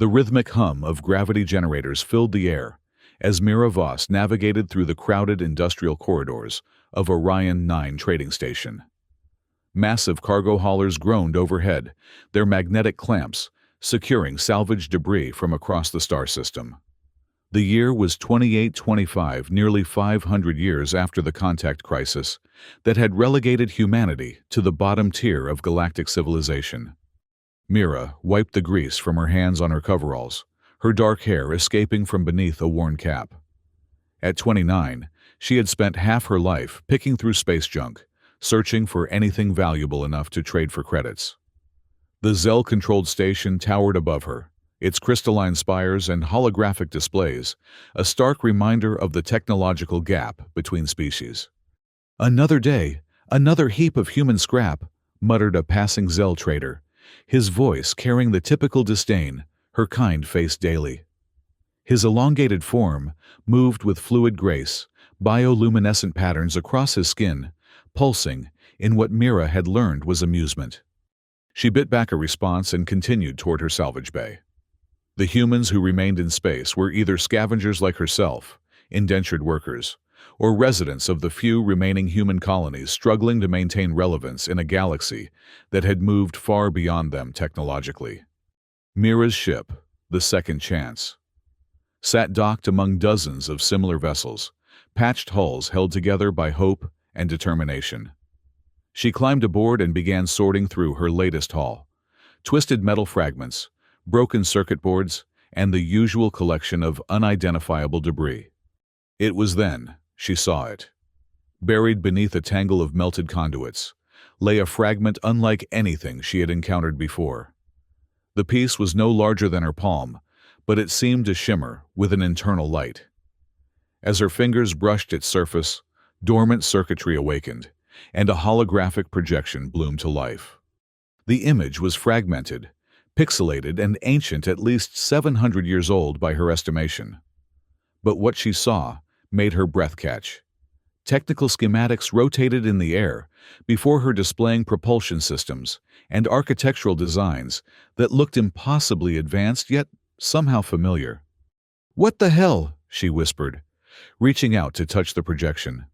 The rhythmic hum of gravity generators filled the air as Mira Voss navigated through the crowded industrial corridors of Orion 9 trading station. Massive cargo haulers groaned overhead, their magnetic clamps securing salvage debris from across the star system. The year was 2825, nearly 500 years after the contact crisis that had relegated humanity to the bottom tier of galactic civilization. Mira wiped the grease from her hands on her coveralls, her dark hair escaping from beneath a worn cap. At 29, she had spent half her life picking through space junk, searching for anything valuable enough to trade for credits. The Zell-controlled station towered above her, its crystalline spires and holographic displays a stark reminder of the technological gap between species. "Another day, another heap of human scrap," muttered a passing Zell trader, his voice carrying the typical disdain her kind faced daily. His elongated form moved with fluid grace, bioluminescent patterns across his skin, pulsing in what Mira had learned was amusement. She bit back a response and continued toward her salvage bay. The humans who remained in space were either scavengers like herself, indentured workers, or residents of the few remaining human colonies struggling to maintain relevance in a galaxy that had moved far beyond them technologically. Mira's ship, the Second Chance, sat docked among dozens of similar vessels, patched hulls held together by hope and determination. She climbed aboard and began sorting through her latest haul: twisted metal fragments, broken circuit boards, and the usual collection of unidentifiable debris. It was then she saw it. Buried beneath a tangle of melted conduits lay a fragment unlike anything she had encountered before. The piece was no larger than her palm, but it seemed to shimmer with an internal light. As her fingers brushed its surface, dormant circuitry awakened, and a holographic projection bloomed to life. The image was fragmented, pixelated, and ancient, at least 700 years old by her estimation. But what she saw made her breath catch. Technical schematics rotated in the air before her, displaying propulsion systems and architectural designs that looked impossibly advanced yet somehow familiar. "What the hell?" she whispered, reaching out to touch the projection.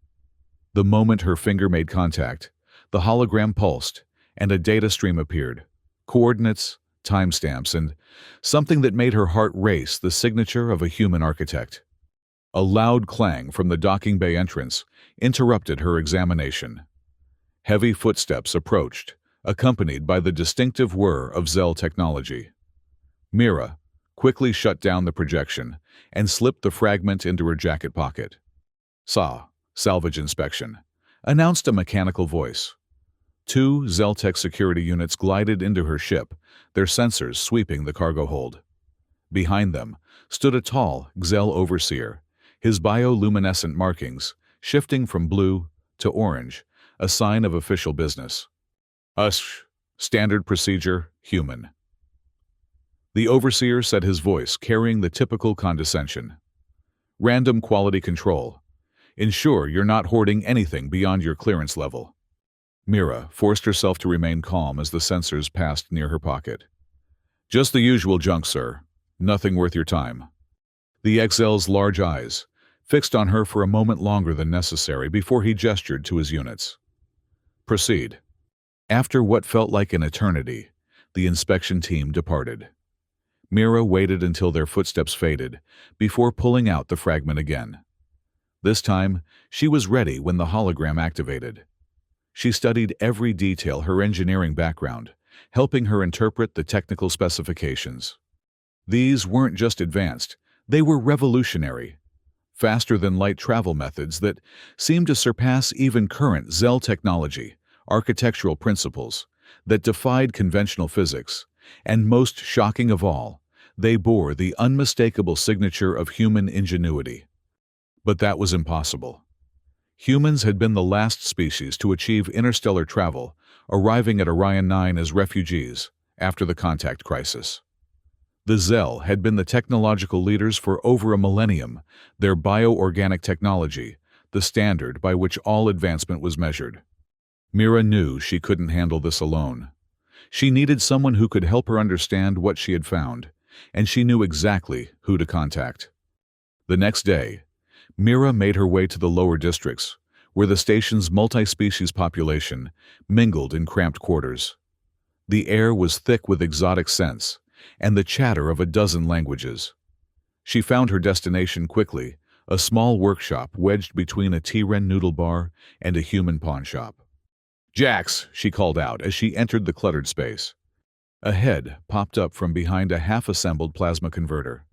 The moment her finger made contact, the hologram pulsed, and a data stream appeared: coordinates, timestamps, and something that made her heart race, the signature of a human architect. A loud clang from the docking bay entrance interrupted her examination. Heavy footsteps approached, accompanied by the distinctive whir of Zell technology. Mira quickly shut down the projection and slipped the fragment into her jacket pocket. "Salvage inspection," announced a mechanical voice. Two Zeltech security units glided into her ship, their sensors sweeping the cargo hold. Behind them stood a tall Xel overseer, his bioluminescent markings shifting from blue to orange, a sign of official business. Standard procedure, human." The overseer said, his voice carrying the typical condescension. "Random quality control. Ensure you're not hoarding anything beyond your clearance level." Mira forced herself to remain calm as the sensors passed near her pocket. "Just the usual junk, sir. Nothing worth your time." The XL's large eyes fixed on her for a moment longer than necessary before he gestured to his units. "Proceed." After what felt like an eternity, the inspection team departed. Mira waited until their footsteps faded before pulling out the fragment again. This time, she was ready when the hologram activated. She studied every detail, her engineering background helping her interpret the technical specifications. These weren't just advanced, they were revolutionary. Faster-than-light travel methods that seemed to surpass even current Zell technology, architectural principles that defied conventional physics, and most shocking of all, they bore the unmistakable signature of human ingenuity. But that was impossible. Humans had been the last species to achieve interstellar travel, arriving at Orion 9 as refugees after the contact crisis. The Zell had been the technological leaders for over a millennium, their bioorganic technology, the standard by which all advancement was measured. Mira knew she couldn't handle this alone. She needed someone who could help her understand what she had found and she knew exactly who to contact. The next day, Mira made her way to the lower districts, where the station's multi-species population mingled in cramped quarters. The air was thick with exotic scents and the chatter of a dozen languages. She found her destination quickly, a small workshop wedged between a T-Ren noodle bar and a human pawn shop. "Jax," she called out as she entered the cluttered space. A head popped up from behind a half-assembled plasma converter.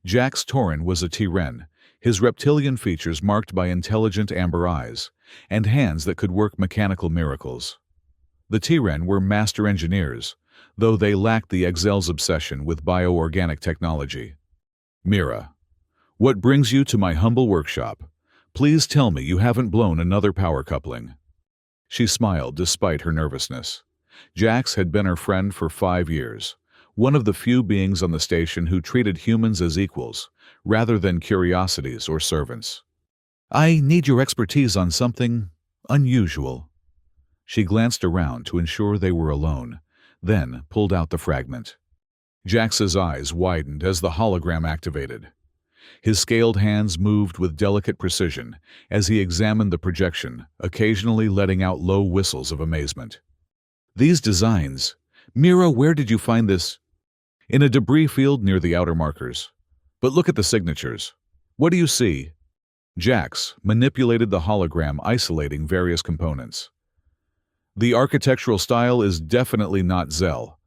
Jax Torin was a T-Ren, his reptilian features marked by intelligent amber eyes and hands that could work mechanical miracles. The T-Ren were master engineers, though they lacked the Exel's obsession with bioorganic technology. "Mira, what brings you to my humble workshop? Please tell me you haven't blown another power coupling." She smiled despite her nervousness. Jax had been her friend for 5 years, one of the few beings on the station who treated humans as equals, rather than curiosities or servants. "I need your expertise on something unusual." She glanced around to ensure they were alone, then pulled out the fragment. Jax's eyes widened as the hologram activated. His scaled hands moved with delicate precision as he examined the projection, occasionally letting out low whistles of amazement. "These designs... Mira, where did you find this?" "In a debris field near the outer markers. But look at the signatures. What do you see?" Jax manipulated the hologram, isolating various components. "The architectural style is definitely not Zell,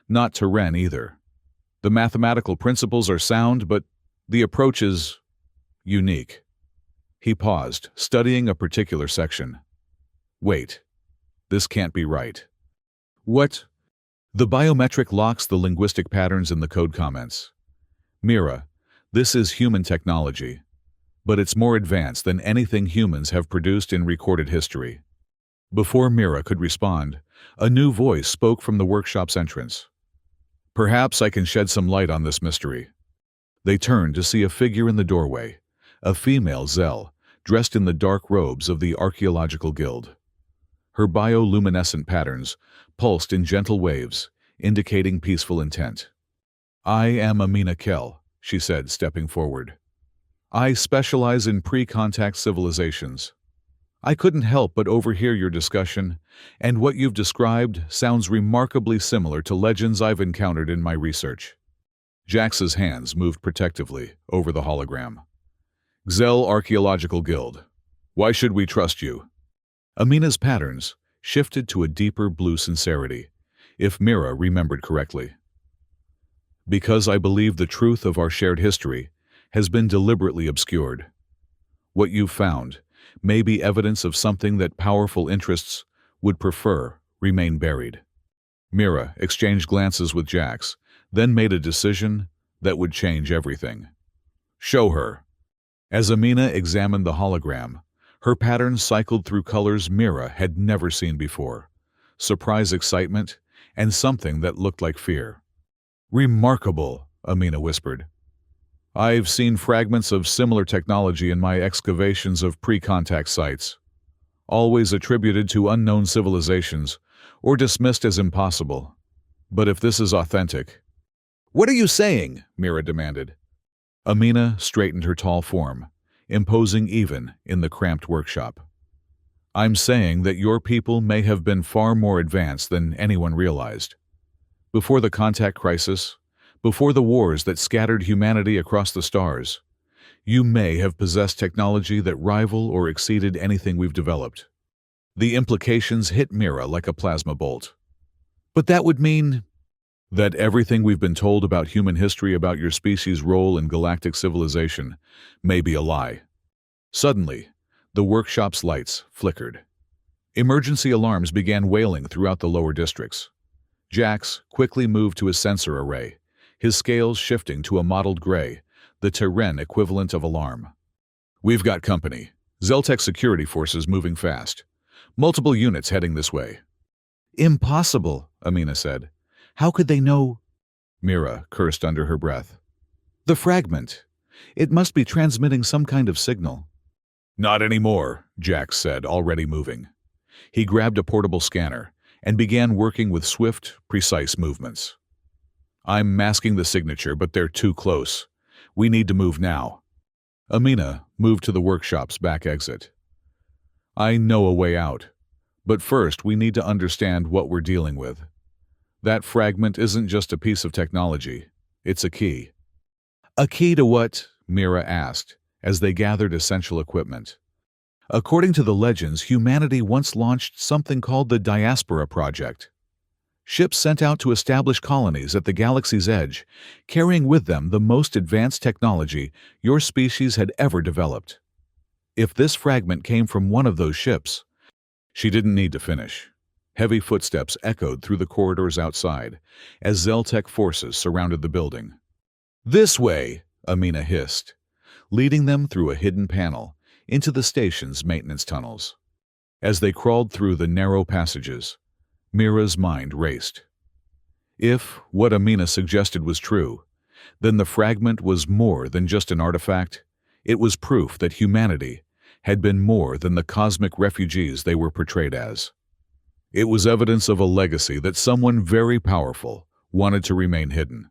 not Terran either. The mathematical principles are sound, but the approach is unique." He paused, studying a particular section. "Wait, this can't be right." "What?" "The biometric locks the linguistic patterns in the code comments. Mira, this is human technology, but it's more advanced than anything humans have produced in recorded history." Before Mira could respond, a new voice spoke from the workshop's entrance. "Perhaps I can shed some light on this mystery." They turned to see a figure in the doorway, a female Zell, dressed in the dark robes of the Archaeological Guild. Her bioluminescent patterns pulsed in gentle waves, indicating peaceful intent. "I am Amina Kell," she said, stepping forward. "I specialize in pre-contact civilizations. I couldn't help but overhear your discussion, and what you've described sounds remarkably similar to legends I've encountered in my research." Jax's hands moved protectively over the hologram. "Zell Archaeological Guild. Why should we trust you?" Amina's patterns shifted to a deeper blue sincerity, if Mira remembered correctly. "Because I believe the truth of our shared history has been deliberately obscured. What you've found may be evidence of something that powerful interests would prefer remain buried." Mira exchanged glances with Jax, then made a decision that would change everything. "Show her." As Amina examined the hologram, her patterns cycled through colors Mira had never seen before: surprise, excitement, and something that looked like fear. "Remarkable," Amina whispered. "I've seen fragments of similar technology in my excavations of pre-contact sites, always attributed to unknown civilizations or dismissed as impossible. But if this is authentic..." "What are you saying?" Mira demanded. Amina straightened her tall form, imposing even in the cramped workshop. "I'm saying that your people may have been far more advanced than anyone realized. Before the contact crisis, before the wars that scattered humanity across the stars, you may have possessed technology that rivaled or exceeded anything we've developed." The implications hit Mira like a plasma bolt. "But that would mean..." "That everything we've been told about human history about your species' role in galactic civilization may be a lie." Suddenly, the workshop's lights flickered. Emergency alarms began wailing throughout the lower districts. Jax quickly moved to his sensor array, his scales shifting to a mottled gray, the Terran equivalent of alarm. "We've got company. Zeltec security forces moving fast. Multiple units heading this way." "Impossible," Amina said. "How could they know?" Mira cursed under her breath. "The fragment. It must be transmitting some kind of signal." "Not anymore," Jax said, already moving. He grabbed a portable scanner and began working with swift, precise movements. I'm masking the signature, but they're too close. We need to move now. Amina moved to the workshop's back exit. I know a way out, but first we need to understand what we're dealing with. That fragment isn't just a piece of technology, it's a key. A key to what? Mira asked, as they gathered essential equipment. According to the legends, humanity once launched something called the Diaspora Project. Ships sent out to establish colonies at the galaxy's edge, carrying with them the most advanced technology your species had ever developed. If this fragment came from one of those ships, she didn't need to finish. Heavy footsteps echoed through the corridors outside as Zeltec forces surrounded the building. This way, Amina hissed, leading them through a hidden panel into the station's maintenance tunnels. As they crawled through the narrow passages, Mira's mind raced. If what Amina suggested was true, then the fragment was more than just an artifact. It was proof that humanity had been more than the cosmic refugees they were portrayed as. It was evidence of a legacy that someone very powerful wanted to remain hidden.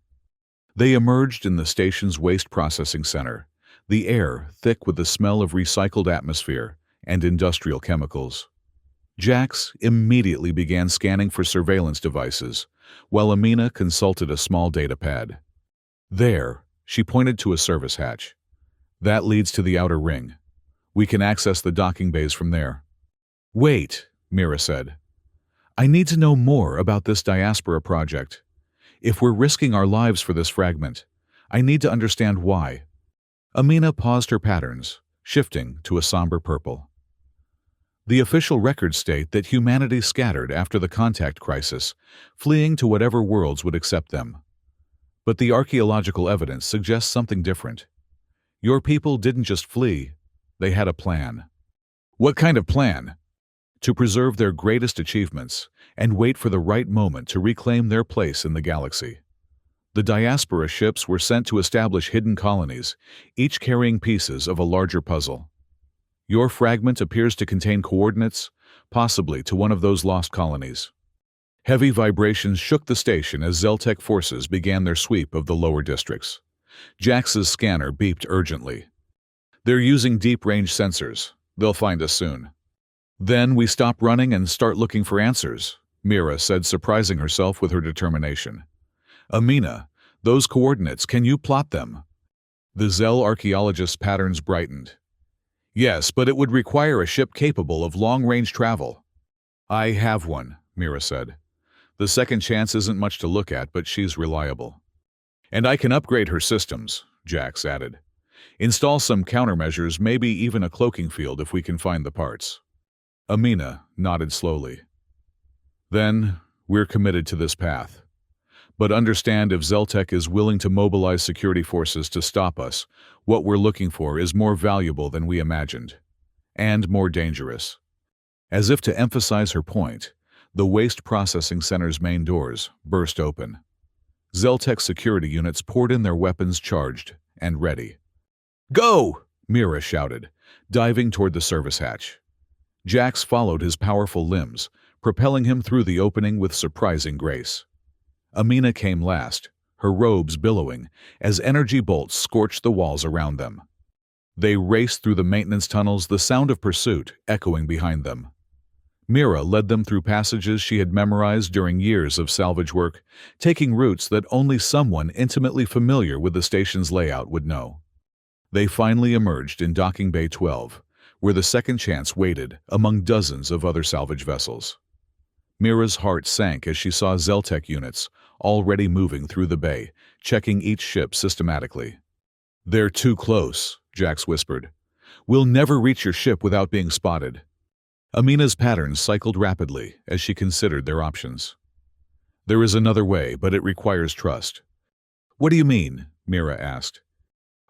They emerged in the station's waste processing center, the air thick with the smell of recycled atmosphere and industrial chemicals. Jax immediately began scanning for surveillance devices, while Amina consulted a small datapad. There, she pointed to a service hatch. That leads to the outer ring. We can access the docking bays from there. Wait, Mira said. I need to know more about this Diaspora project. If we're risking our lives for this fragment, I need to understand why. Amina paused her patterns, shifting to a somber purple. The official records state that humanity scattered after the contact crisis, fleeing to whatever worlds would accept them. But the archaeological evidence suggests something different. Your people didn't just flee, they had a plan. What kind of plan? To preserve their greatest achievements and wait for the right moment to reclaim their place in the galaxy. The diaspora ships were sent to establish hidden colonies, each carrying pieces of a larger puzzle. Your fragment appears to contain coordinates, possibly to one of those lost colonies. Heavy vibrations shook the station as Zeltec forces began their sweep of the lower districts. Jax's scanner beeped urgently. They're using deep-range sensors. They'll find us soon. Then we stop running and start looking for answers, Mira said, surprising herself with her determination. Amina, those coordinates, can you plot them? The Zel archaeologist's patterns brightened. Yes, but it would require a ship capable of long-range travel. I have one, Mira said. The second chance isn't much to look at, but she's reliable. And I can upgrade her systems, Jax added. Install some countermeasures, maybe even a cloaking field if we can find the parts. Amina nodded slowly. Then, we're committed to this path. But understand, if Zeltec is willing to mobilize security forces to stop us, what we're looking for is more valuable than we imagined. And more dangerous. As if to emphasize her point, the waste processing center's main doors burst open. Zeltec security units poured in their weapons, charged and ready. Go! Mira shouted, diving toward the service hatch. Jax followed his powerful limbs, propelling him through the opening with surprising grace. Amina came last, her robes billowing as energy bolts scorched the walls around them. They raced through the maintenance tunnels, the sound of pursuit echoing behind them. Mira led them through passages she had memorized during years of salvage work, taking routes that only someone intimately familiar with the station's layout would know. They finally emerged in Docking Bay 12, where the second chance waited among dozens of other salvage vessels. Mira's heart sank as she saw Zeltec units already moving through the bay, checking each ship systematically. They're too close, Jax whispered. We'll never reach your ship without being spotted. Amina's patterns cycled rapidly as she considered their options. There is another way, but it requires trust. What do you mean? Mira asked.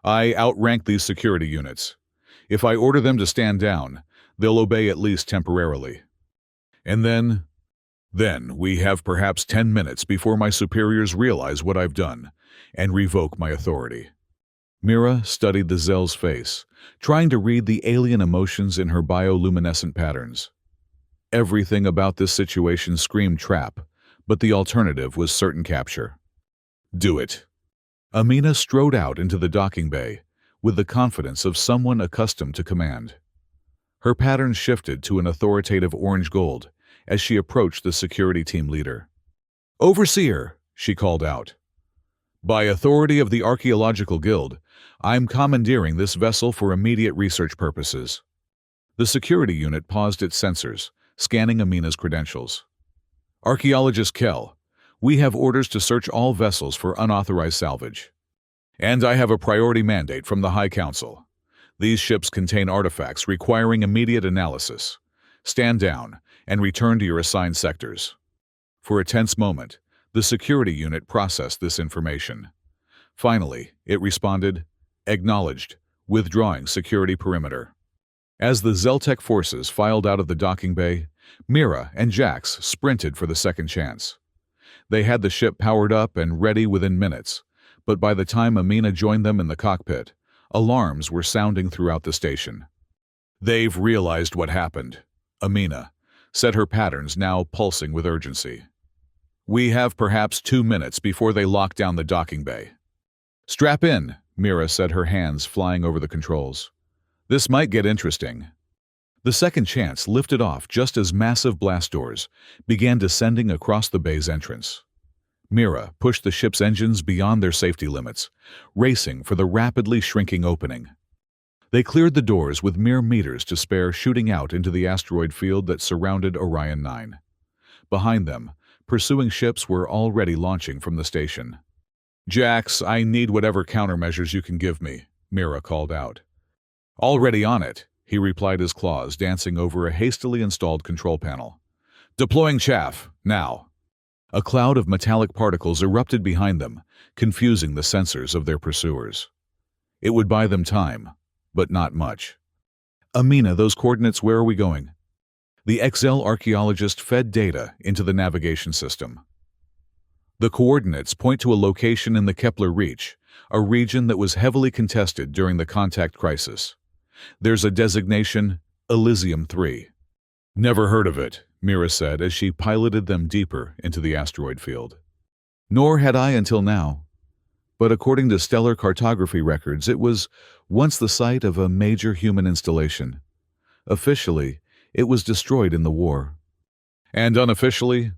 I outrank these security units. If I order them to stand down, they'll obey at least temporarily. And then we have perhaps 10 minutes before my superiors realize what I've done and revoke my authority. Mira studied the Zel's face, trying to read the alien emotions in her bioluminescent patterns. Everything about this situation screamed trap, but the alternative was certain capture. Do it. Amina strode out into the docking bay with the confidence of someone accustomed to command. Her pattern shifted to an authoritative orange gold as she approached the security team leader. "Overseer," she called out. "By authority of the Archaeological Guild, I'm commandeering this vessel for immediate research purposes." The security unit paused its sensors, scanning Amina's credentials. "Archaeologist Kell, we have orders to search all vessels for unauthorized salvage. And I have a priority mandate from the High Council. These ships contain artifacts requiring immediate analysis. Stand down and return to your assigned sectors." For a tense moment, the security unit processed this information. Finally, it responded, "Acknowledged, withdrawing security perimeter." As the Zeltec forces filed out of the docking bay, Mira and Jax sprinted for the second chance. They had the ship powered up and ready within minutes, but by the time Amina joined them in the cockpit, alarms were sounding throughout the station. "They've realized what happened," Amina said, her patterns now pulsing with urgency. "We have perhaps 2 minutes before they lock down the docking bay." "Strap in," Mira said, her hands flying over the controls. "This might get interesting." The second chance lifted off just as massive blast doors began descending across the bay's entrance. Mira pushed the ship's engines beyond their safety limits, racing for the rapidly shrinking opening. They cleared the doors with mere meters to spare, shooting out into the asteroid field that surrounded Orion 9. Behind them, pursuing ships were already launching from the station. "Jax, I need whatever countermeasures you can give me," Mira called out. "Already on it," he replied, his claws dancing over a hastily installed control panel. "Deploying chaff, now." A cloud of metallic particles erupted behind them, confusing the sensors of their pursuers. It would buy them time, but not much. "Amina, those coordinates, where are we going?" The XL archaeologist fed data into the navigation system. "The coordinates point to a location in the Kepler Reach, a region that was heavily contested during the contact crisis. There's a designation, Elysium 3. "Never heard of it," Mira said as she piloted them deeper into the asteroid field. "Nor had I until now. But according to stellar cartography records, it was once the site of a major human installation. Officially, it was destroyed in the war." "And unofficially?"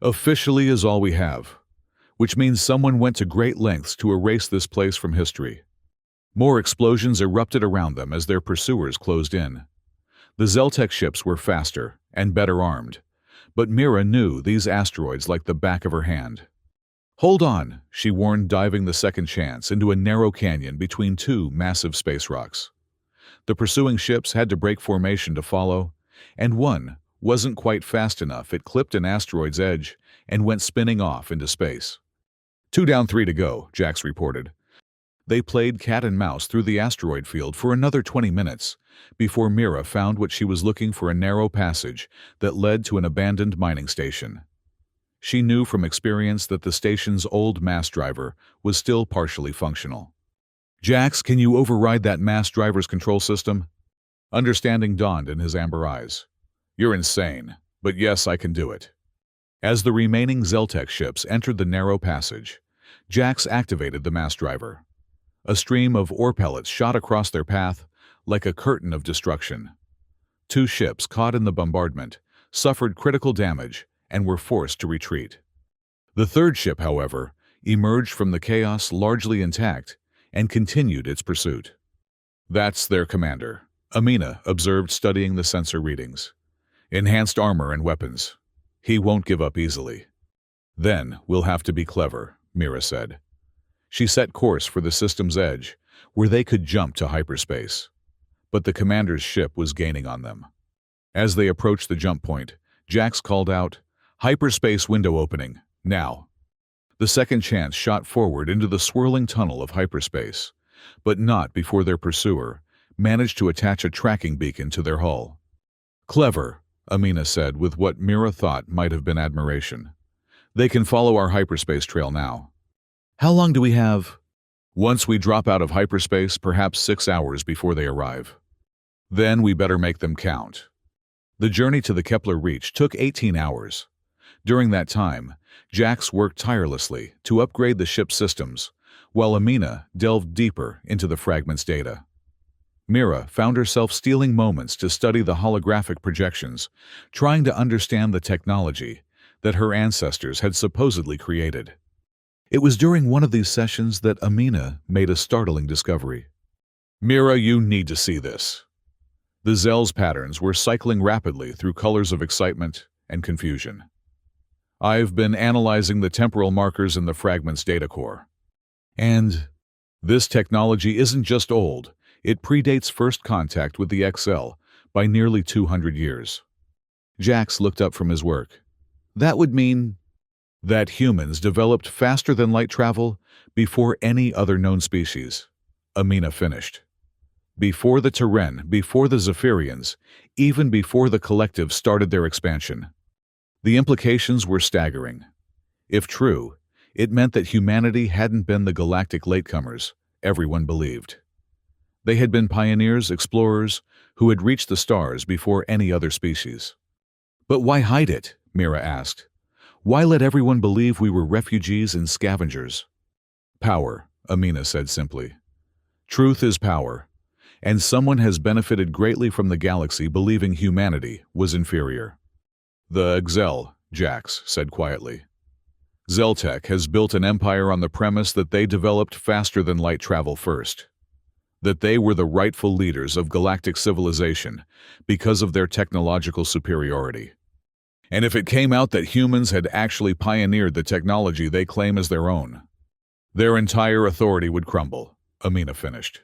"Officially is all we have, which means someone went to great lengths to erase this place from history." More explosions erupted around them as their pursuers closed in. The Zeltec ships were faster and better armed, but Mira knew these asteroids like the back of her hand. "Hold on," she warned, diving the second chance into a narrow canyon between two massive space rocks. The pursuing ships had to break formation to follow, and one wasn't quite fast enough. It clipped an asteroid's edge and went spinning off into space. "2 down, 3 to go," Jax reported. They played cat and mouse through the asteroid field for another 20 minutes before Mira found what she was looking for, a narrow passage that led to an abandoned mining station. She knew from experience that the station's old mass driver was still partially functional. "Jax, can you override that mass driver's control system?" Understanding dawned in his amber eyes. "You're insane, but yes, I can do it." As the remaining Zeltec ships entered the narrow passage, Jax activated the mass driver. A stream of ore pellets shot across their path like a curtain of destruction. 2 ships caught in the bombardment suffered critical damage and were forced to retreat. The third ship, however, emerged from the chaos largely intact and continued its pursuit. "That's their commander," Amina observed, studying the sensor readings. "Enhanced armor and weapons. He won't give up easily." "Then we'll have to be clever," Mira said. She set course for the system's edge, where they could jump to hyperspace. But the commander's ship was gaining on them. As they approached the jump point, Jax called out, "Hyperspace window opening, now." The second chance shot forward into the swirling tunnel of hyperspace, but not before their pursuer managed to attach a tracking beacon to their hull. "Clever," Amina said with what Mira thought might have been admiration. "They can follow our hyperspace trail now." "How long do we have?" "Once we drop out of hyperspace, perhaps 6 hours before they arrive. Then we better make them count." The journey to the Kepler Reach took 18 hours. During that time, Jax worked tirelessly to upgrade the ship's systems, while Amina delved deeper into the fragment's data. Mira found herself stealing moments to study the holographic projections, trying to understand the technology that her ancestors had supposedly created. It was during one of these sessions that Amina made a startling discovery. "Mira, you need to see this." The Zell's patterns were cycling rapidly through colors of excitement and confusion. "I've been analyzing the temporal markers in the fragment's data core. And this technology isn't just old, it predates first contact with the XL by nearly 200 years. Jax looked up from his work. "That would mean that humans developed faster than light travel before any other known species," Amina finished. "Before the Terran, before the Zephyrians, even before the Collective started their expansion." The implications were staggering. If true, it meant that humanity hadn't been the galactic latecomers everyone believed. They had been pioneers, explorers, who had reached the stars before any other species. "But why hide it?" Mira asked. "Why let everyone believe we were refugees and scavengers?" "Power," Amina said simply. "Truth is power, and someone has benefited greatly from the galaxy believing humanity was inferior." "The Xel," Jax said quietly. "Zeltech has built an empire on the premise that they developed faster than light travel first. That they were the rightful leaders of galactic civilization because of their technological superiority. And if it came out that humans had actually pioneered the technology they claim as their own, their entire authority would crumble," Amina finished.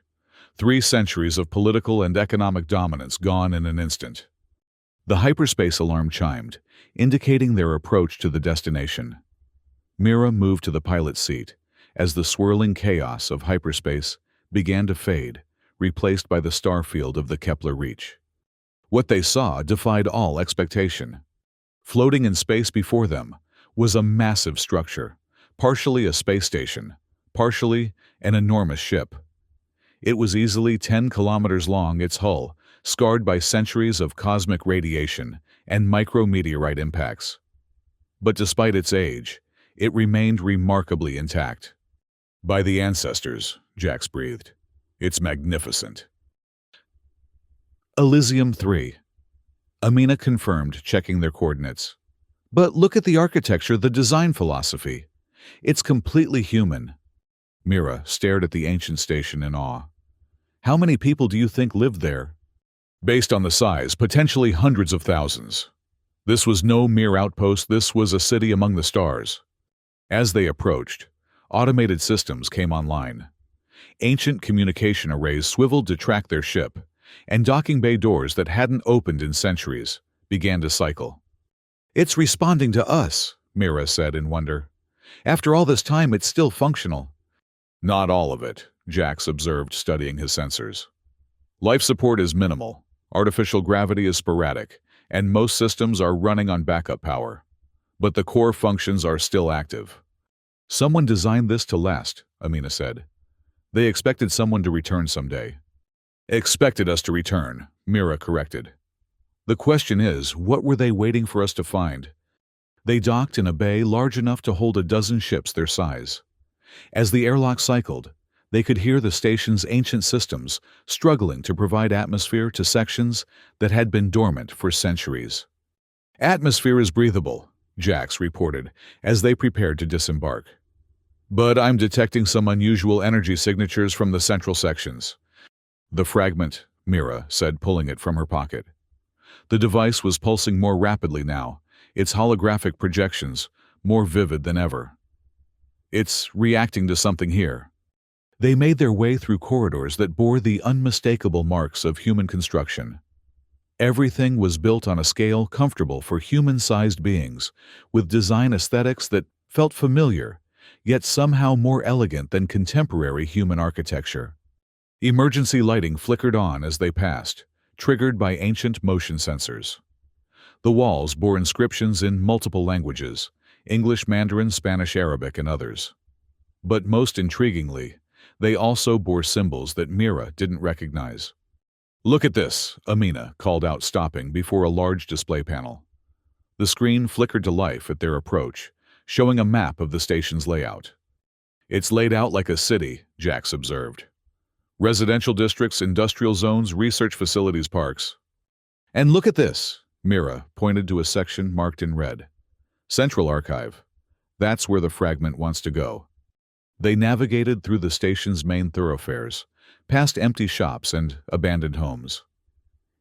3 centuries of political and economic dominance gone in an instant. The hyperspace alarm chimed, indicating their approach to the destination. Mira moved to the pilot's seat as the swirling chaos of hyperspace began to fade, replaced by the star field of the Kepler Reach. What they saw defied all expectation. Floating in space before them was a massive structure, partially a space station, partially an enormous ship. It was easily 10 kilometers long, its hull scarred by centuries of cosmic radiation and micrometeorite impacts. But despite its age, it remained remarkably intact. "By the ancestors," Jax breathed. "It's magnificent." Elysium 3. Amina confirmed, checking their coordinates. "But look at the architecture, the design philosophy. It's completely human." Mira stared at the ancient station in awe. "How many people do you think lived there?" "Based on the size, potentially hundreds of thousands. This was no mere outpost, this was a city among the stars." As they approached, automated systems came online. Ancient communication arrays swiveled to track their ship, and docking bay doors that hadn't opened in centuries began to cycle. "It's responding to us," Mira said in wonder. "After all this time, it's still functional." "Not all of it," Jax observed, studying his sensors. "Life support is minimal, artificial gravity is sporadic, and most systems are running on backup power. But the core functions are still active." "Someone designed this to last," Amina said. "They expected someone to return someday." "Expected us to return," Mira corrected. "The question is, what were they waiting for us to find?" They docked in a bay large enough to hold a dozen ships their size. As the airlock cycled, they could hear the station's ancient systems struggling to provide atmosphere to sections that had been dormant for centuries. "Atmosphere is breathable," Jax reported as they prepared to disembark. "But I'm detecting some unusual energy signatures from the central sections." "The fragment," Mira said, pulling it from her pocket. The device was pulsing more rapidly now, its holographic projections more vivid than ever. "It's reacting to something here." They made their way through corridors that bore the unmistakable marks of human construction. Everything was built on a scale comfortable for human-sized beings, with design aesthetics that felt familiar, yet somehow more elegant than contemporary human architecture. Emergency lighting flickered on as they passed, triggered by ancient motion sensors. The walls bore inscriptions in multiple languages: English, Mandarin, Spanish, Arabic, and others. But most intriguingly, they also bore symbols that Mira didn't recognize. "Look at this," Amina called out, stopping before a large display panel. The screen flickered to life at their approach, showing a map of the station's layout. It's laid out like a city, Jax observed. Residential districts, industrial zones, research facilities, parks. And look at this, Mira pointed to a section marked in red. Central Archive. That's where the fragment wants to go. They navigated through the station's main thoroughfares, past empty shops and abandoned homes.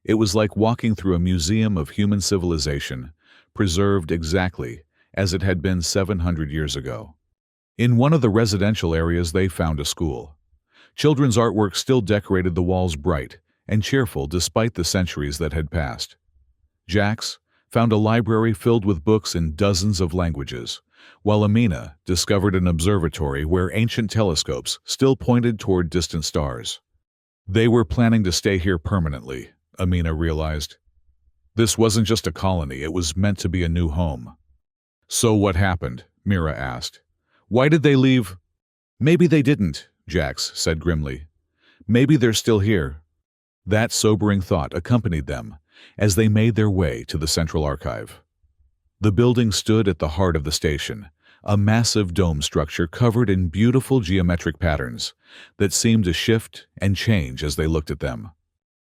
It was like walking through a museum of human civilization, preserved exactly as it had been 700 years ago. In one of the residential areas they found a school. Children's artwork still decorated the walls bright and cheerful despite the centuries that had passed. Jax found a library filled with books in dozens of languages, while Amina discovered an observatory where ancient telescopes still pointed toward distant stars. They were planning to stay here permanently, Amina realized. This wasn't just a colony, it was meant to be a new home. So what happened? Mira asked. Why did they leave? Maybe they didn't, Jax said grimly. Maybe they're still here. That sobering thought accompanied them as they made their way to the Central Archive. The building stood at the heart of the station, a massive dome structure covered in beautiful geometric patterns that seemed to shift and change as they looked at them.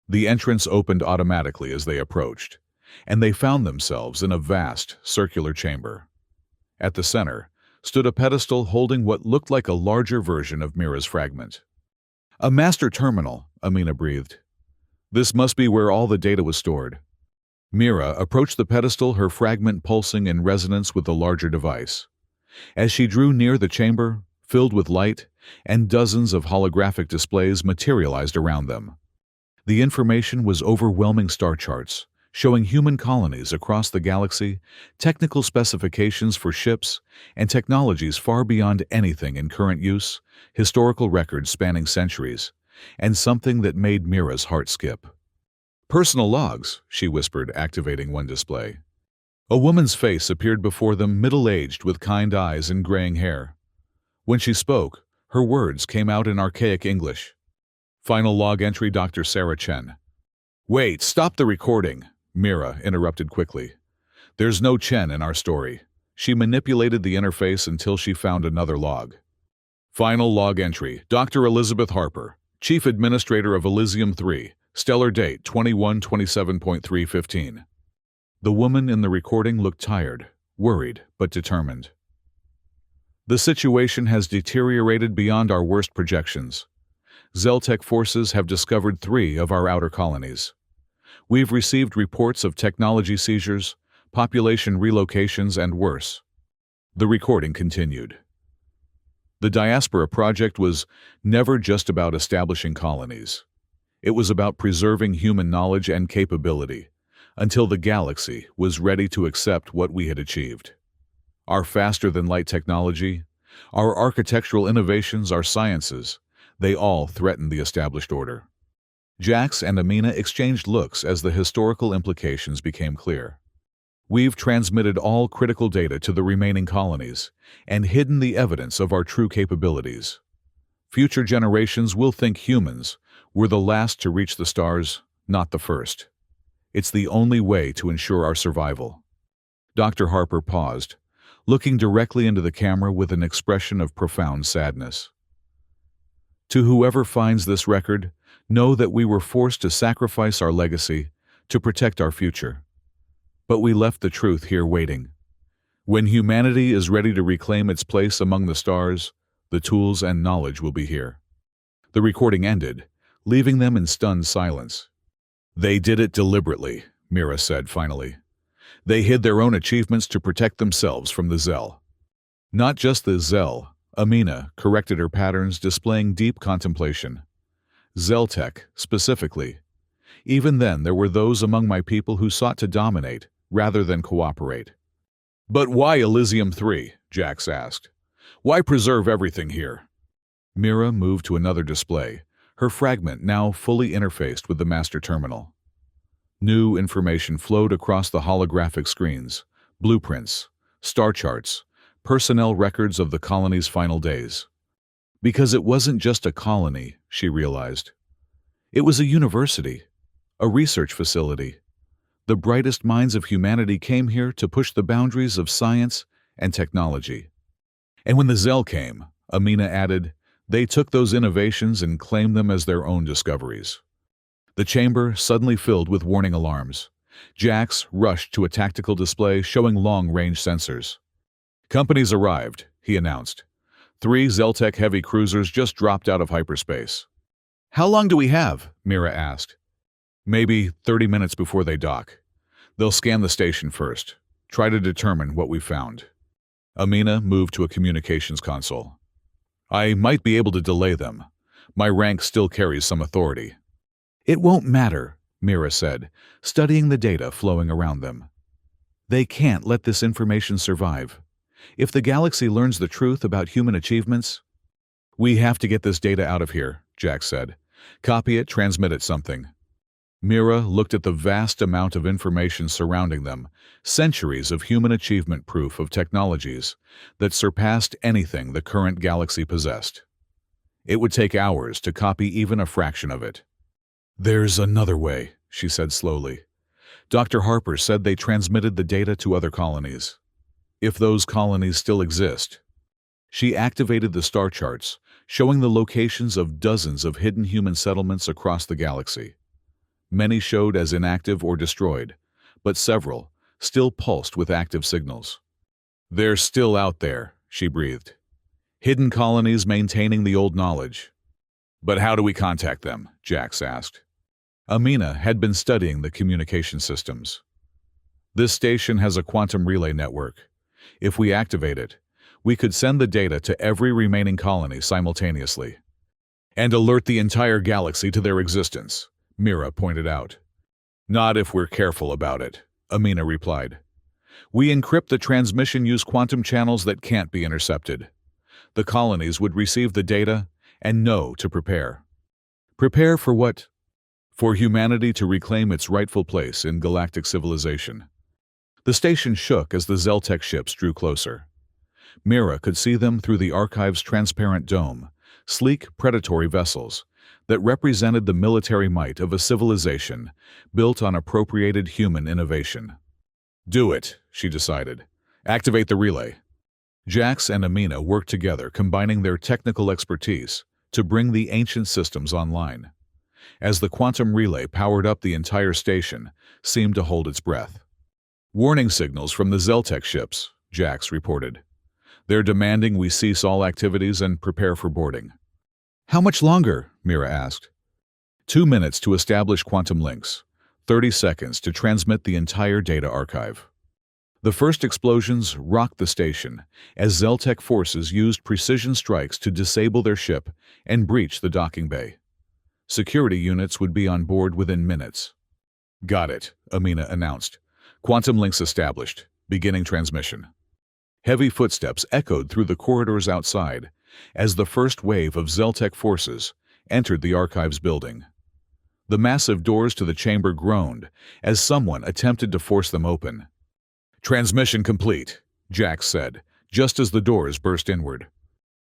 The entrance opened automatically as they approached, and they found themselves in a vast, circular chamber. At the center stood a pedestal holding what looked like a larger version of Mira's fragment. A master terminal, Amina breathed. This must be where all the data was stored. Mira approached the pedestal, her fragment pulsing in resonance with the larger device. As she drew near the chamber, filled with light, and dozens of holographic displays materialized around them. The information was overwhelming: star charts, showing human colonies across the galaxy, technical specifications for ships, and technologies far beyond anything in current use, historical records spanning centuries, and something that made Mira's heart skip. Personal logs, she whispered, activating one display. A woman's face appeared before them, middle-aged with kind eyes and graying hair. When she spoke, her words came out in archaic English. Final log entry, Dr. Sarah Chen. Wait, stop the recording, Mira interrupted quickly. There's no Chen in our story. She manipulated the interface until she found another log. Final log entry, Dr. Elizabeth Harper, Chief Administrator of Elysium 3, stellar date 21/27.315. The woman in the recording looked tired, worried, but determined. The situation has deteriorated beyond our worst projections. Zeltec forces have discovered 3 of our outer colonies. We've received reports of technology seizures, population relocations, and worse. The recording continued. The Diaspora Project was never just about establishing colonies. It was about preserving human knowledge and capability until the galaxy was ready to accept what we had achieved. Our faster-than-light technology, our architectural innovations, our sciences, they all threatened the established order. Jax and Amina exchanged looks as the historical implications became clear. We've transmitted all critical data to the remaining colonies and hidden the evidence of our true capabilities. Future generations will think humans were the last to reach the stars, not the first. It's the only way to ensure our survival. Dr. Harper paused, looking directly into the camera with an expression of profound sadness. To whoever finds this record, know that we were forced to sacrifice our legacy to protect our future. But we left the truth here waiting. When humanity is ready to reclaim its place among the stars, the tools and knowledge will be here. The recording ended, leaving them in stunned silence. They did it deliberately, Mira said finally. They hid their own achievements to protect themselves from the Zell. Not just the Zell, Amina corrected her patterns, displaying deep contemplation. Zeltec, specifically. Even then, there were those among my people who sought to dominate rather than cooperate. But why Elysium 3? Jax asked. Why preserve everything here? Mira moved to another display, her fragment now fully interfaced with the master terminal. New information flowed across the holographic screens: blueprints, star charts, personnel records of the colony's final days. Because it wasn't just a colony, she realized. It was a university, a research facility. The brightest minds of humanity came here to push the boundaries of science and technology. And when the Zell came, Amina added, they took those innovations and claimed them as their own discoveries. The chamber suddenly filled with warning alarms. Jax rushed to a tactical display showing long-range sensors. Companies arrived, he announced. 3 Zeltec heavy cruisers just dropped out of hyperspace. How long do we have? Mira asked. Maybe 30 minutes before they dock. They'll scan the station first, try to determine what we've found. Amina moved to a communications console. I might be able to delay them. My rank still carries some authority. It won't matter, Mira said, studying the data flowing around them. They can't let this information survive. If the galaxy learns the truth about human achievements... We have to get this data out of here, Jack said. Copy it, transmit it something. Mira looked at the vast amount of information surrounding them, centuries of human achievement proof of technologies that surpassed anything the current galaxy possessed. It would take hours to copy even a fraction of it. There's another way, she said slowly. Dr. Harper said they transmitted the data to other colonies. If those colonies still exist. She activated the star charts, showing the locations of dozens of hidden human settlements across the galaxy. Many showed as inactive or destroyed, but several still pulsed with active signals. They're still out there, she breathed. Hidden colonies maintaining the old knowledge. But how do we contact them? Jax asked. Amina had been studying the communication systems. This station has a quantum relay network. If we activate it, we could send the data to every remaining colony simultaneously. And alert the entire galaxy to their existence, Mira pointed out. Not if we're careful about it, Amina replied. We encrypt the transmission use quantum channels that can't be intercepted. The colonies would receive the data and know to prepare. Prepare for what? For humanity to reclaim its rightful place in galactic civilization. The station shook as the Zeltec ships drew closer. Mira could see them through the archive's transparent dome, sleek, predatory vessels that represented the military might of a civilization built on appropriated human innovation. Do it, she decided. Activate the relay. Jax and Amina worked together, combining their technical expertise to bring the ancient systems online. As the quantum relay powered up, the entire station seemed to hold its breath. Warning signals from the Zeltec ships, Jax reported. They're demanding we cease all activities and prepare for boarding. How much longer? Mira asked. 2 minutes to establish quantum links, 30 seconds to transmit the entire data archive. The first explosions rocked the station as Zeltec forces used precision strikes to disable their ship and breach the docking bay. Security units would be on board within minutes. Got it, Amina announced. Quantum links established. Beginning transmission. Heavy footsteps echoed through the corridors outside as the first wave of Zeltec forces entered the archives building. The massive doors to the chamber groaned as someone attempted to force them open. Transmission complete, Jax said, just as the doors burst inward.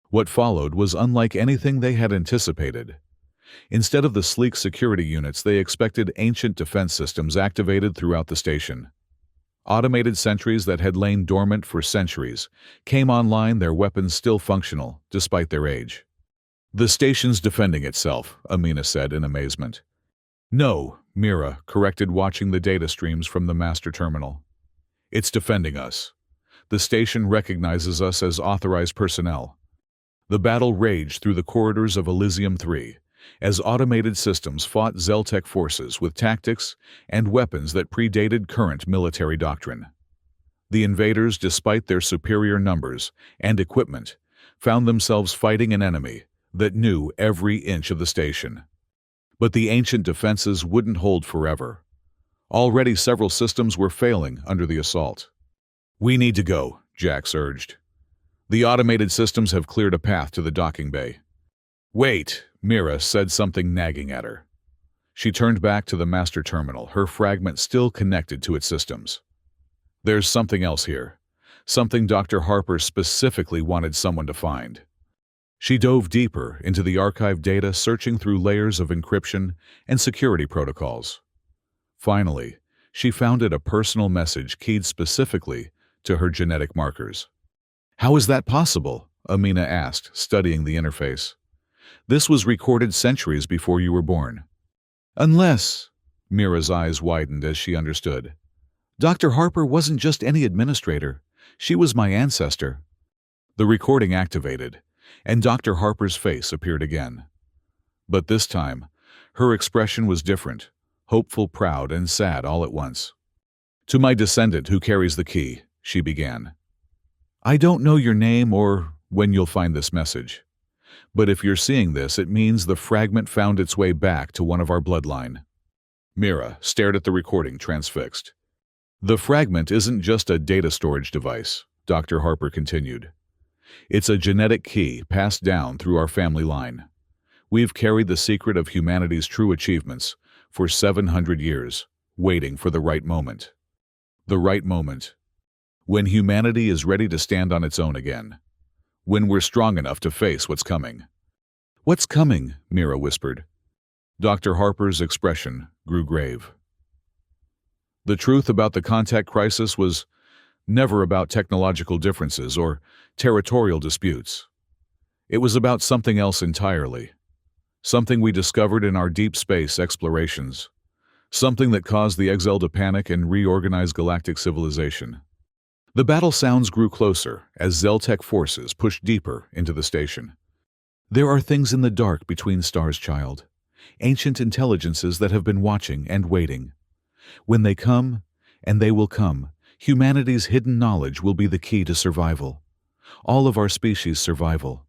What followed was unlike anything they had anticipated. Instead of the sleek security units, they expected ancient defense systems activated throughout the station. Automated sentries that had lain dormant for centuries came online, their weapons still functional, despite their age. The station's defending itself, Amina said in amazement. No, Mira corrected, watching the data streams from the master terminal. It's defending us. The station recognizes us as authorized personnel. The battle raged through the corridors of Elysium 3, as automated systems fought Zeltec forces with tactics and weapons that predated current military doctrine. The invaders, despite their superior numbers and equipment, found themselves fighting an enemy that knew every inch of the station. But the ancient defenses wouldn't hold forever. Already several systems were failing under the assault. We need to go, Jax urged. The automated systems have cleared a path to the docking bay. Wait, Mira said, something nagging at her. She turned back to the master terminal, her fragment still connected to its systems. There's something else here. Something Dr. Harper specifically wanted someone to find. She dove deeper into the archive data, searching through layers of encryption and security protocols. Finally, she found a personal message keyed specifically to her genetic markers. How is that possible? Amina asked, studying the interface. This was recorded centuries before you were born. Unless, Mira's eyes widened as she understood. Dr. Harper wasn't just any administrator. She was my ancestor. The recording activated, and Dr. Harper's face appeared again. But this time, her expression was different, hopeful, proud, and sad all at once. To my descendant who carries the key, she began. I don't know your name or when you'll find this message. But if you're seeing this, it means the fragment found its way back to one of our bloodline. Mira stared at the recording, transfixed. The fragment isn't just a data storage device, Dr. Harper continued. It's a genetic key passed down through our family line. We've carried the secret of humanity's true achievements for 700 years, waiting for the right moment. The right moment. When humanity is ready to stand on its own again. When we're strong enough to face what's coming. What's coming? Mira whispered. Dr. Harper's expression grew grave. The truth about the contact crisis was never about technological differences or territorial disputes. It was about something else entirely. Something we discovered in our deep space explorations. Something that caused the Exel to panic and reorganize galactic civilization. The battle sounds grew closer as Zeltec forces pushed deeper into the station. There are things in the dark between stars, child. Ancient intelligences that have been watching and waiting. When they come, and they will come, humanity's hidden knowledge will be the key to survival. All of our species' survival.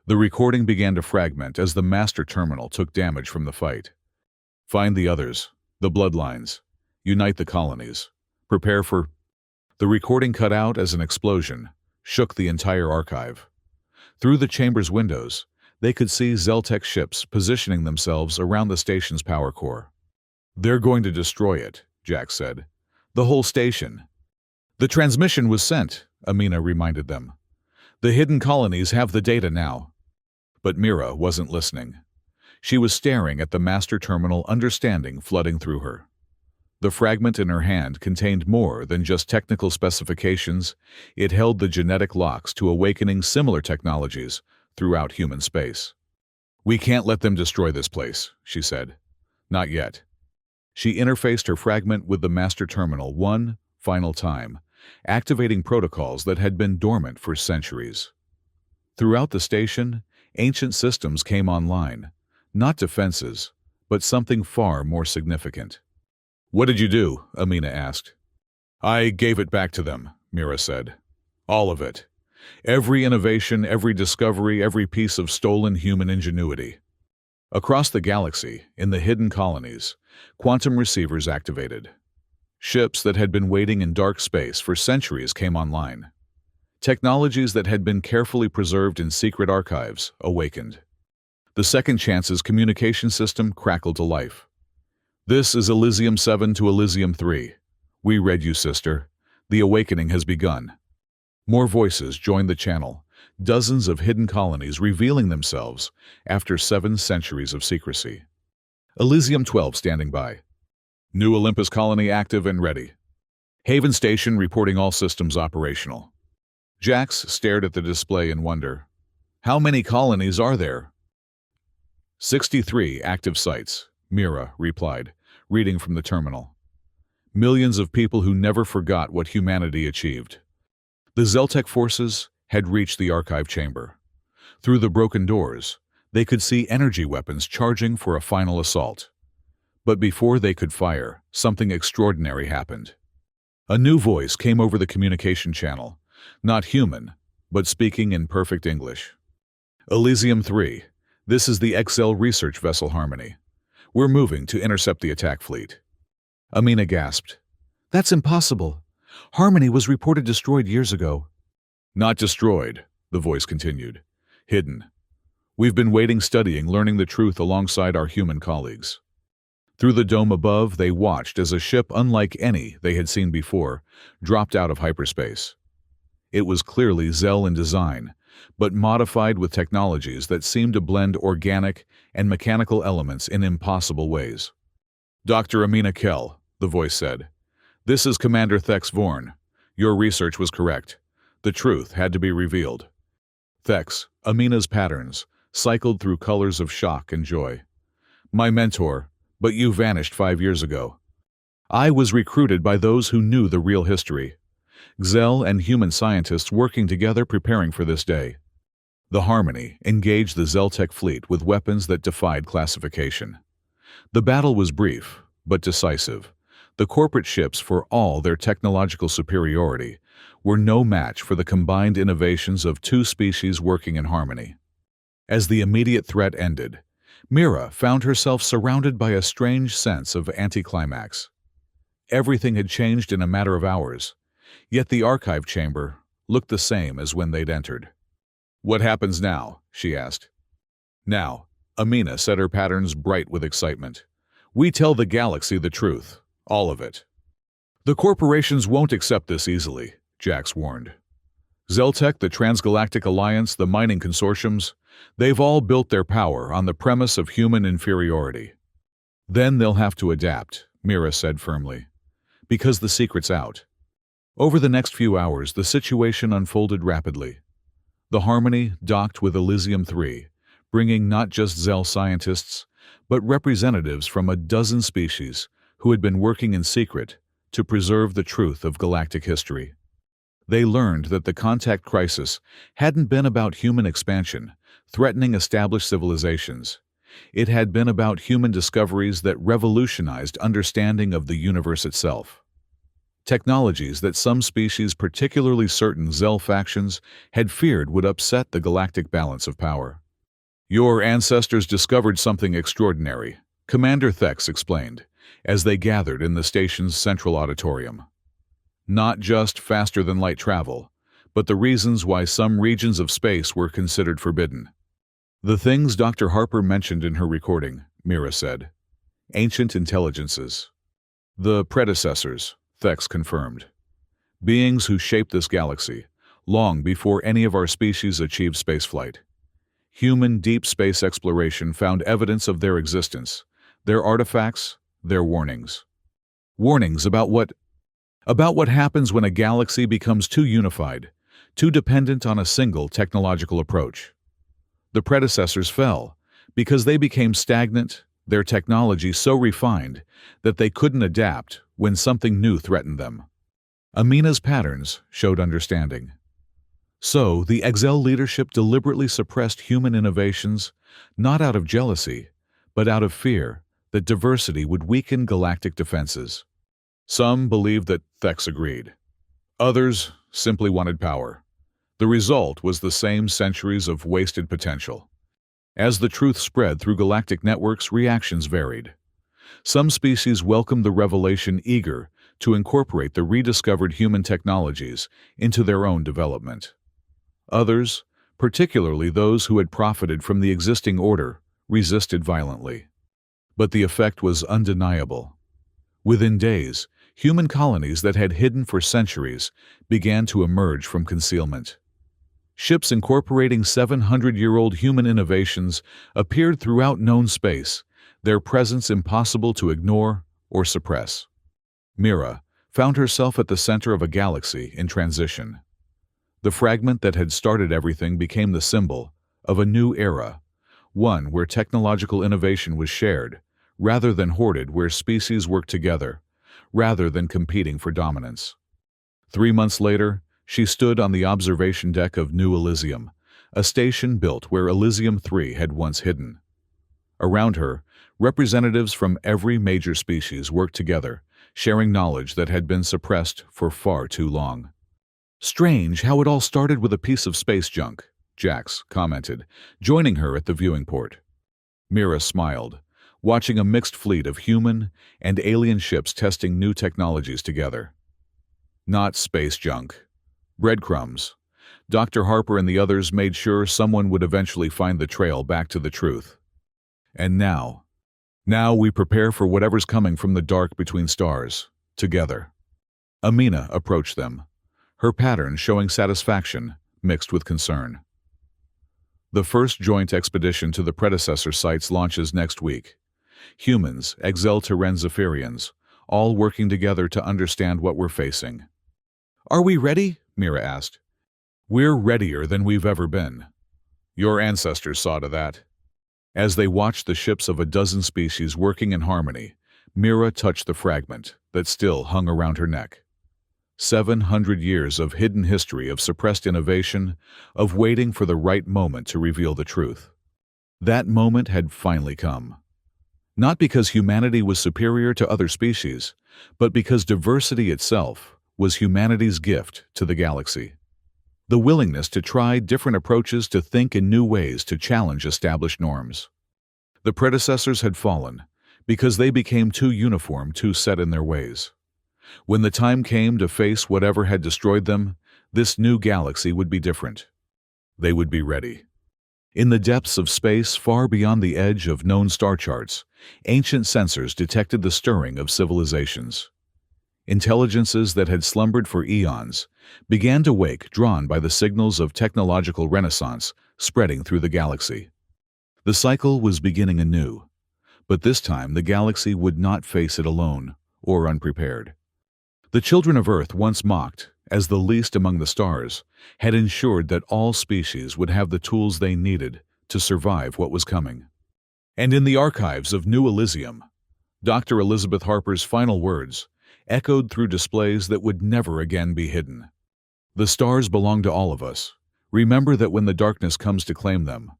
The recording began to fragment as the master terminal took damage from the fight. Find the others, the bloodlines. Unite the colonies. Prepare for... The recording cut out as an explosion, shook the entire archive. Through the chamber's windows, they could see Zeltec ships positioning themselves around the station's power core. They're going to destroy it, Jack said. The whole station. The transmission was sent, Amina reminded them. The hidden colonies have the data now. But Mira wasn't listening. She was staring at the master terminal, understanding flooding through her. The fragment in her hand contained more than just technical specifications. It held the genetic locks to awakening similar technologies throughout human space. We can't let them destroy this place, she said. Not yet. She interfaced her fragment with the master terminal one final time, activating protocols that had been dormant for centuries. Throughout the station, ancient systems came online, not defenses, but something far more significant. What did you do? Amina asked. I gave it back to them, Mira said. All of it. Every innovation, every discovery, every piece of stolen human ingenuity. Across the galaxy, in the hidden colonies, quantum receivers activated. Ships that had been waiting in dark space for centuries came online. Technologies that had been carefully preserved in secret archives awakened. The Second Chance's communication system crackled to life. This is Elysium 7 to Elysium 3. We read you, sister. The awakening has begun. More voices joined the channel, dozens of hidden colonies revealing themselves after 7 centuries of secrecy. Elysium 12 standing by. New Olympus colony active and ready. Haven Station reporting all systems operational. Jax stared at the display in wonder. How many colonies are there? 63 active sites, Mira replied, reading from the terminal. Millions of people who never forgot what humanity achieved. The Zeltec forces had reached the archive chamber. Through the broken doors, they could see energy weapons charging for a final assault. But before they could fire, something extraordinary happened. A new voice came over the communication channel, not human, but speaking in perfect English. Elysium 3, this is the XL research vessel Harmony. We're moving to intercept the attack fleet. Amina gasped. That's impossible. Harmony was reported destroyed years ago. Not destroyed, the voice continued. Hidden. We've been waiting, studying, learning the truth alongside our human colleagues. Through the dome above, they watched as a ship unlike any they had seen before dropped out of hyperspace. It was clearly Zell in design, but modified with technologies that seemed to blend organic and mechanical elements in impossible ways. Dr. Amina Kell, the voice said. This is Commander Thex Vorn. Your research was correct. The truth had to be revealed. Thex, Amina's patterns, cycled through colors of shock and joy. My mentor, but you vanished 5 years ago. I was recruited by those who knew the real history. Xel and human scientists working together preparing for this day. The Harmony engaged the Zeltec fleet with weapons that defied classification. The battle was brief, but decisive. The corporate ships, for all their technological superiority, were no match for the combined innovations of two species working in harmony. As the immediate threat ended, Mira found herself surrounded by a strange sense of anticlimax. Everything had changed in a matter of hours, yet the archive chamber looked the same as when they'd entered. "What happens now?" she asked. "Now," Amina said, her patterns bright with excitement. "We tell the galaxy the truth, all of it." "The corporations won't accept this easily," Jax warned. Zeltec, the Transgalactic Alliance, the mining consortiums, they've all built their power on the premise of human inferiority. "Then they'll have to adapt," Mira said firmly, "because the secret's out." Over the next few hours, the situation unfolded rapidly. The Harmony docked with Elysium-3, bringing not just Xel scientists, but representatives from a dozen species who had been working in secret to preserve the truth of galactic history. They learned that the contact crisis hadn't been about human expansion, threatening established civilizations. It had been about human discoveries that revolutionized understanding of the universe itself. Technologies that some species, particularly certain Xel factions, had feared would upset the galactic balance of power. "Your ancestors discovered something extraordinary," Commander Thex explained, as they gathered in the station's central auditorium. "Not just faster-than-light travel, but the reasons why some regions of space were considered forbidden." "The things Dr. Harper mentioned in her recording," Mira said. "Ancient intelligences." "The predecessors," Thex confirmed. "Beings who shaped this galaxy, long before any of our species achieved spaceflight. Human deep space exploration found evidence of their existence, their artifacts, their warnings. Warnings about what? About what happens when a galaxy becomes too unified, too dependent on a single technological approach. The predecessors fell because they became stagnant, their technology so refined that they couldn't adapt when something new threatened them." Amina's patterns showed understanding. So, the Xel leadership deliberately suppressed human innovations, not out of jealousy, but out of fear that diversity would weaken galactic defenses. Some believed that Thex agreed. Others simply wanted power. The result was the same centuries of wasted potential. As the truth spread through galactic networks, reactions varied. Some species welcomed the revelation, eager to incorporate the rediscovered human technologies into their own development. Others, particularly those who had profited from the existing order, resisted violently. But the effect was undeniable. Within days, human colonies that had hidden for centuries began to emerge from concealment. Ships incorporating 700-year-old human innovations appeared throughout known space, their presence impossible to ignore or suppress. Mira found herself at the center of a galaxy in transition. The fragment that had started everything became the symbol of a new era, one where technological innovation was shared, rather than hoarded, where species worked together, rather than competing for dominance. 3 months later, she stood on the observation deck of New Elysium, a station built where Elysium-3 had once hidden. Around her, representatives from every major species worked together, sharing knowledge that had been suppressed for far too long. "Strange how it all started with a piece of space junk," Jax commented, joining her at the viewing port. Mira smiled, watching a mixed fleet of human and alien ships testing new technologies together. "Not space junk. Breadcrumbs. Dr. Harper and the others made sure someone would eventually find the trail back to the truth. And now we prepare for whatever's coming from the dark between stars, together." Amina approached them, her pattern showing satisfaction mixed with concern. The first joint expedition to the predecessor sites launches next week. Humans, Xel-Terran Zephyrians, all working together to understand what we're facing. "Are we ready?" Mira asked. We're readier than we've ever been. Your ancestors saw to that. As they watched the ships of a dozen species working in harmony, Mira touched the fragment that still hung around her neck. 700 years of hidden history of suppressed innovation, of waiting for the right moment to reveal the truth. That moment had finally come. Not because humanity was superior to other species, but because diversity itself was humanity's gift to the galaxy. The willingness to try different approaches, to think in new ways, to challenge established norms. The predecessors had fallen because they became too uniform, too set in their ways. When the time came to face whatever had destroyed them, this new galaxy would be different. They would be ready. In the depths of space, far beyond the edge of known star charts, ancient sensors detected the stirring of civilizations. Intelligences that had slumbered for eons began to wake, drawn by the signals of technological renaissance spreading through the galaxy. The cycle was beginning anew, but this time the galaxy would not face it alone or unprepared. The children of Earth, once mocked as the least among the stars, had ensured that all species would have the tools they needed to survive what was coming. And in the archives of New Elysium, Dr. Elizabeth Harper's final words echoed through displays that would never again be hidden. The stars belong to all of us. Remember that when the darkness comes to claim them.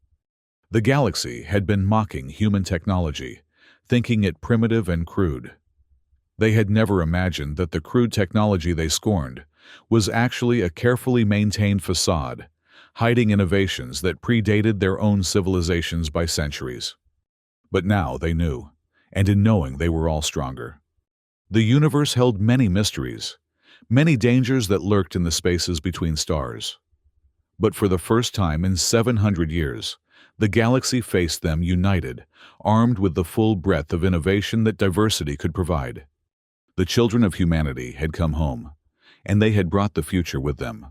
The galaxy had been mocking human technology, thinking it primitive and crude. They had never imagined that the crude technology they scorned was actually a carefully maintained facade, hiding innovations that predated their own civilizations by centuries. But now they knew, and in knowing they were all stronger. The universe held many mysteries, many dangers that lurked in the spaces between stars. But for the first time in 700 years, the galaxy faced them united, armed with the full breadth of innovation that diversity could provide. The children of humanity had come home, and they had brought the future with them.